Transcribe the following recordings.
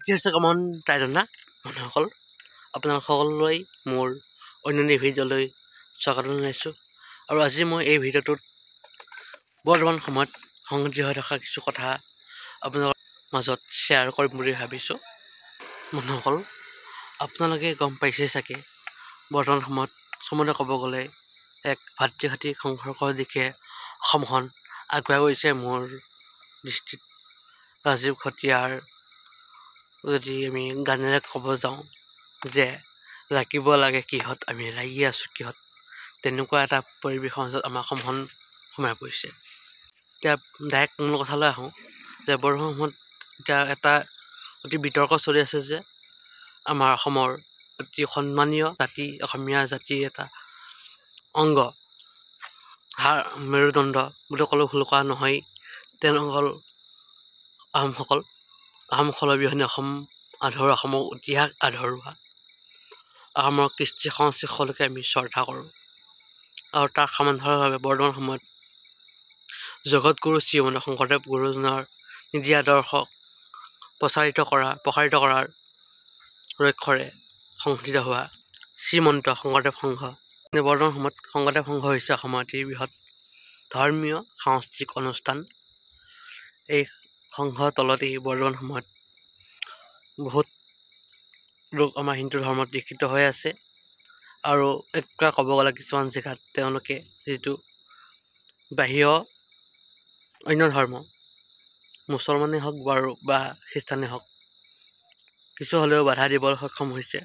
ইতিহাস কমন টাইটনা মানুহসকল আপোনালোক সকলোলৈ মোৰ অন্য ভিডিঅ'লৈ স্বাগতম জনাইছোঁ আৰু আজি মই এই ভিডিঅ'টোত বৰ্তমান সময়ত সংঘটিত হৈ থকা কিছু কথা আপোনালোকৰ মাজত শ্বেয়াৰ কৰিম বুলি ভাবিছোঁ। মানুহসকল আপোনালোকে গম পাইছে চাগে বৰ্তমান সময়ত চমুকৈ ক'ব গ'লে এক ভাতৃঘাতী সংঘৰ্ষৰ দিশে অসমখন আগুৱাই গৈছে। মোৰ দৃষ্টিত ৰাজীৱ খতিয়াৰ যদি আমি গানেৰে ক'ব যাওঁ যে ৰাখিব লাগে কিহত আমি লাগি আছোঁ কিহত, তেনেকুৱা এটা পৰিৱেশৰ মাজত আমাৰ অসমখন সোমাই পৰিছে। এতিয়া ডাইৰেক্ট মূল কথালৈ আহোঁ যে বৰ্তমান সময়ত এতিয়া এটা অতি বিতৰ্ক চলি আছে যে আমাৰ অসমৰ অতি সন্মানীয় জাতি অসমীয়া জাতিৰ এটা অংগ মেৰুদণ্ড বুলি ক'লেও ভুল কৰা নহয়, তেওঁলোক হ'ল আহোমসকল। আহোমসকলৰ অবিহনে অসম আধৰুৱা, অসমৰ ইতিহাস আধৰুৱা, অসমৰ কৃষ্টি সংস্কৃতি সকলোকে আমি শ্ৰদ্ধা কৰোঁ আৰু তাৰ সমান্তৰালভাৱে বৰ্তমান সময়ত জগতগুৰু শ্ৰীমন্ত শংকৰদেৱ গুৰুজনাৰ নীতি আদৰ্শক প্ৰসাৰিত কৰাৰ লক্ষ্যৰে সংঘটিত হোৱা শ্ৰীমন্ত শংকৰদেৱ সংঘ। বৰ্তমান সময়ত শংকৰদেৱ সংঘ হৈছে অসমৰ অতি বৃহৎ ধৰ্মীয় সাংস্কৃতিক অনুষ্ঠান। এই সংঘৰ তলতেই বৰ্তমান সময়ত বহুত লোক আমাৰ হিন্দু ধৰ্মত দীক্ষিত হৈ আছে আৰু একপ্ৰকাৰ ক'ব গ'লে কিছুমান জেগাত তেওঁলোকে যিটো বাহিৰৰ অন্য ধৰ্ম মুছলমানেই হওক বাৰু বা খ্ৰীষ্টানেই হওক কিছু হ'লেও বাধা দিবলৈ সক্ষম হৈছে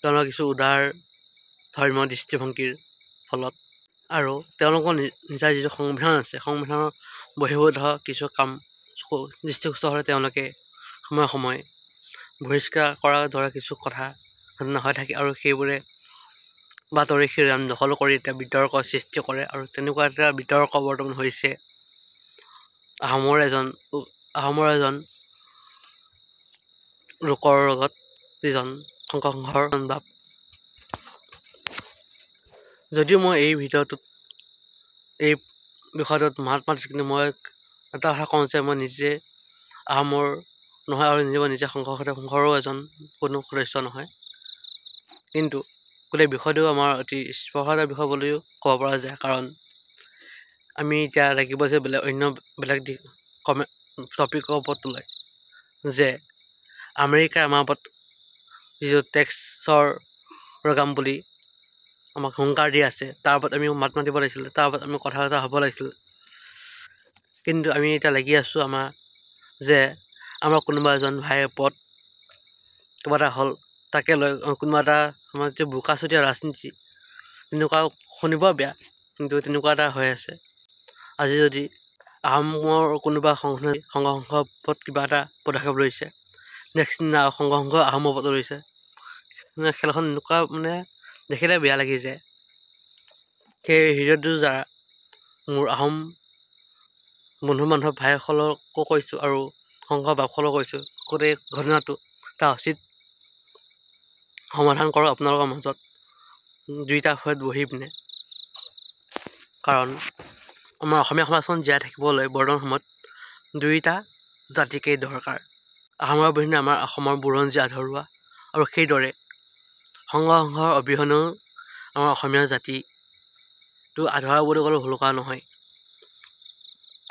তেওঁলোকৰ কিছু উদাৰ ধৰ্মীয় দৃষ্টিভংগীৰ ফলত। আৰু তেওঁলোকৰ নিজা যিটো সংবিধান আছে, সংবিধানৰ বহিৰ্ভূত কিছু কাম দৃষ্টিগোচৰ হ'লে তেওঁলোকে সময়ে সময়ে বহিষ্কাৰ কৰাৰ দৰে কিছু কথা ঘটনা হৈ থাকে আৰু সেইবোৰে বাতৰি শিৰোনাম দখল কৰি এতিয়া বিতৰ্কৰ সৃষ্টি কৰে। আৰু তেনেকুৱা এটা বিতৰ্ক বৰ্তমান হৈছে আহোমৰ এজন লোকৰ লগত যিজন শংকৰ সংঘৰ বাপ। যদিও মই এই ভিডিঅ'টোত এই বিষয়টোত মাত মাতিছোঁ, কিন্তু মই এটা কথা কওঁ যে মই নিজে আহোমৰ নহয় আৰু নিজে শংকৰদেৱ সংঘৰো এজন কোনো সদস্য নহয়, কিন্তু গোটেই বিষয়টো আমাৰ অতি স্পৰ্শৰ বিষয় বুলিও ক'ব পৰা যায়। কাৰণ আমি এতিয়া লাগিব যে অন্য বেলেগ টপিকৰ ওপৰত লয় যে আমেৰিকাই আমাৰ ওপৰত যিটো টেক্সৰ লগাম বুলি আমাক হুংকাৰ দি আছে, তাৰ ওপৰত আমি মাত মাতিব লাগিছিল, তাৰ ওপৰত আমি কথা এটা হ'ব লাগিছিল। কিন্তু আমি এতিয়া লাগি আছোঁ যে আমাৰ কোনোবা এজন ভাইৰ ওপৰত কিবা এটা হ'ল তাকে লৈ কোনোবা এটা আমাৰ যে বোকাচতীয়া ৰাজনীতি, তেনেকুৱা শুনিব বেয়া, কিন্তু তেনেকুৱা এটা হৈ আছে। আজি যদি আহোমৰ কোনোবা সংঘৰ ওপৰত কিবা এটা পদক্ষেপ লৈছে, নেক্সট দিনা সংঘ আহোমৰ ওপৰত লৈছে, খেলখন এনেকুৱা দেখিলে বেয়া লাগি যায়। সেই ভিডিঅ'টোৰ দ্বাৰা মোৰ আহোম বন্ধু বান্ধৱ ভাইসকলকো কৈছোঁ আৰু সংঘৰ বাপসকলকো কৈছোঁ, গোটেই ঘটনাটো এটা উচিত সমাধান কৰক আপোনালোকৰ মাজত দুইটা সময়ত বহি পিনে। কাৰণ আমাৰ অসমীয়া সমাজখন জীয়াই থাকিবলৈ বৰ্তমান সময়ত দুইটা জাতিকেই দৰকাৰ। আহোমৰ অবিহনে আমাৰ অসমৰ বুৰঞ্জী আধৰুৱা আৰু সেইদৰে সংঘৰ অবিহনেও আমাৰ অসমীয়া জাতিটো আধৰুৱা বুলি ক'লেও ভুল কৰা নহয়।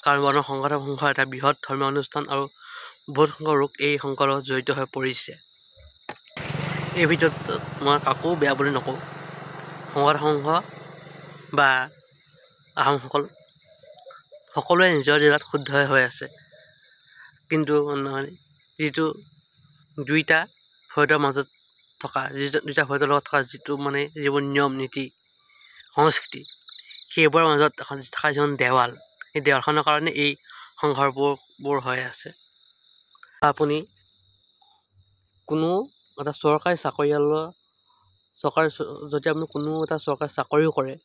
কাৰণ বৰ্তমান শংকৰদেৱ সংঘ এটা বৃহৎ ধৰ্মীয় অনুষ্ঠান আৰু বহুত সংখ্যক লোক এই সংঘৰ লগত জড়িত হৈ পৰিছে। এই ভিডিঅ'ত মই কাকো বেয়া বুলি নকওঁ, শংকৰদেৱ সংঘ বা আহোমসকল সকলোৱে নিজৰ জেগাত শুদ্ধ হৈ আছে, কিন্তু যিটো দুইটা ফৈদৰ মাজত থকা দুইটা ফৈদৰ লগত থকা যিবোৰ নিয়ম নীতি সংস্কৃতি, সেইবোৰৰ মাজত থকা যিখন দেৱাল, সেই দেৱালখনৰ কাৰণে এই সংঘৰ্ষবোৰ হৈ আছে। আপুনি কোনো এটা চৰকাৰী যদি আপুনি কোনো এটা চৰকাৰী চাকৰিও কৰে,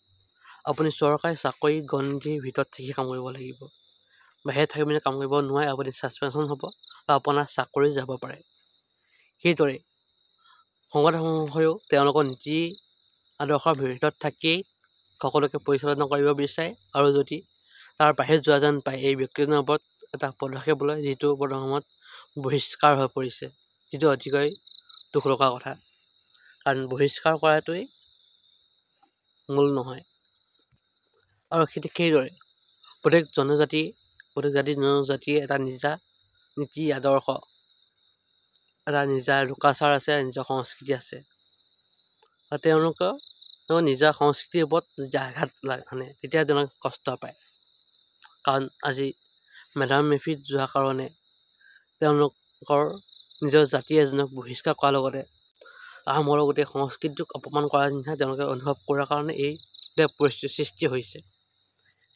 আপুনি চৰকাৰী চাকৰি গণ্ডিৰ ভিতৰত থাকি কাম কৰিব লাগিব। বাহিৰত থাকি পিনে কাম কৰিব নোৱাৰে, আপুনি ছাছপেনশ্যন হ'ব বা আপোনাৰ চাকৰি যাব পাৰে। সেইদৰে শংকৰদেৱ সংঘয়ো তেওঁলোকৰ নীতি আদৰ্শৰ ভিতৰত থাকিয়েই সকলোকে পৰিচালনা কৰিব বিচাৰে আৰু যদি তাৰ বাহিৰত যোৱা যেন পায় এই ব্যক্তিজনৰ ওপৰত এটা পদক্ষেপ লয়, যিটো বৰ্তমান সময়ত বহিষ্কাৰ হৈ পৰিছে, যিটো অতিকৈ দুখ লগা কথা। কাৰণ বহিষ্কাৰ কৰাটোৱেই মূল নহয়। আৰু সেইদৰে প্ৰত্যেক জনজাতিয়ে এটা নিজা নীতি আদৰ্শ, এটা নিজা লোকাচাৰ আছে, নিজৰ সংস্কৃতি আছে। আৰু তেওঁলোকৰ নিজৰ সংস্কৃতিৰ ওপৰত যেতিয়া আঘাত আনে তেতিয়া তেওঁলোকে কষ্ট পায়। কাৰণ আজি মেডাম মেফিত যোৱাৰ কাৰণে তেওঁলোকৰ নিজৰ জাতি এজনক বহিষ্কাৰ কৰাৰ লগতে আহোমৰ গোটেই সংস্কৃতিটোক অপমান কৰাৰ নিচিনা তেওঁলোকে অনুভৱ কৰাৰ কাৰণে এই পৰিস্থিতিৰ সৃষ্টি হৈছে।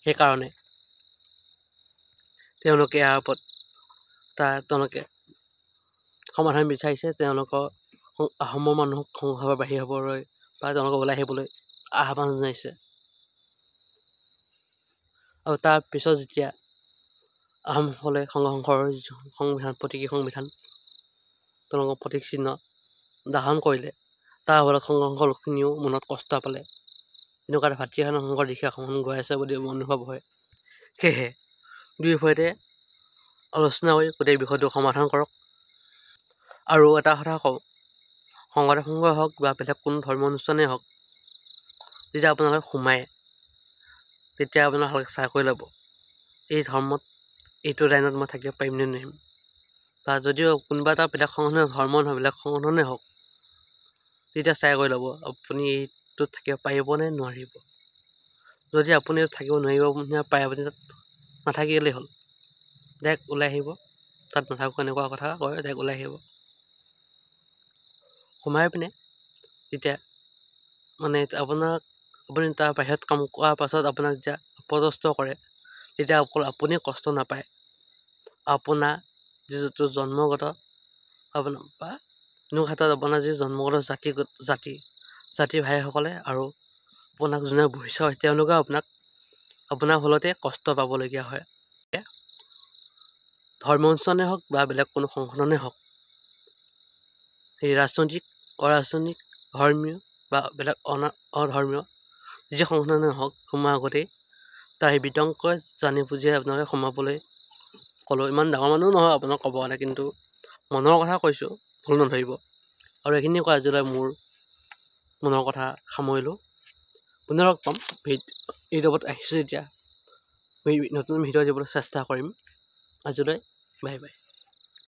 সেইকাৰণে তেওঁলোকে ইয়াৰ ওপৰত তেওঁলোকে সমাধান বিচাৰিছে। তেওঁলোকৰ আহোমৰ মানুহক সংঘৰ বাহিৰ হ'বলৈ বা তেওঁলোকক ওলাই আহিবলৈ আহ্বান জনাইছে। আৰু তাৰপিছত যেতিয়া আহোমসকলে সংঘৰ প্ৰতীকী সংবিধান তেওঁলোকৰ প্ৰতীক চিহ্ন দাহন কৰিলে, তাৰ ফলত সংঘৰ লোকখিনিও মনত কষ্ট পালে। এনেকুৱা এটা ভাতৃহীন সংঘৰ দিশে অসমখন গৈ আছে বুলি অনুভৱ হয়। সেয়েহে দুয়োফালে আলোচনা কৰি গোটেই বিষয়টো সমাধান কৰক। আৰু এটা কথা কওঁ, শংকৰদেৱ সংঘই হওক বা বেলেগ কোনো ধৰ্মীয় অনুষ্ঠানেই হওক, যেতিয়া আপোনালোকে সোমায় তেতিয়া আপোনালোকে ভালকৈ চাই কৰি ল'ব, এই ধৰ্মত এইটো লাইনত মই থাকিব পাৰিম নে নোৱাৰিম। বা যদিও কোনোবা এটা বেলেগ সংগঠনে ধৰ্ম নহয়, বেলেগ সংগঠনেই হওক, তেতিয়া চাই কৰি ল'ব আপুনি এইটোত থাকিব পাৰিব নে নোৱাৰিব। যদি আপুনি থাকিব নোৱাৰিব পাৰে, আপুনি তাত নাথাকিলেই হ'ল, ডাইৰেক্ট ওলাই আহিব। তাত নাথাকোঁ এনেকুৱা কথা কয়, ডাইৰেক্ট ওলাই আহিব। সোমাই পিনে তেতিয়া আপুনি তাৰ বাহিৰত কাম কৰাৰ পাছত আপোনাক যেতিয়া অপদস্থ কৰে, তেতিয়া অকল আপুনি কষ্ট নাপায়, আপোনাৰ যিটো জন্মগত বা কোনো ক্ষেত্ৰত আপোনাৰ যি জন্মগত জাতি ভাইসকলে আৰু আপোনাক যোনে বহিষ্কাৰ হয় তেওঁলোকেও আপোনাৰ ফলতে কষ্ট পাবলগীয়া হয়। ধৰ্মীয় অনুষ্ঠানেই হওক বা বেলেগ কোনো সংগঠনেই হওক, সেই ৰাজনৈতিক, অৰাজনৈতিক, ধৰ্মীয় বা বেলেগ অধৰ্মীয় যি সংগঠনেই হওক, সোমোৱাৰ আগতেই তাৰ সেই বিতংকৈ জানি বুজিয়ে আপোনালোকে সোমাবলৈ ক'লোঁ। ইমান ডাঙৰ মানুহ নহয় আপোনাক ক'ব কাৰণে, কিন্তু মনৰ কথা কৈছোঁ, ভুল নধৰিব। আৰু এইখিনি কৈ আজিলৈ মোৰ মনৰ কথা সামৰিলোঁ। পুনৰ লগ পাম। ইউটিউবত আহিছোঁ যেতিয়া নতুন ভিডিঅ' দিবলৈ চেষ্টা কৰিম। আজিলৈ বাই বাই।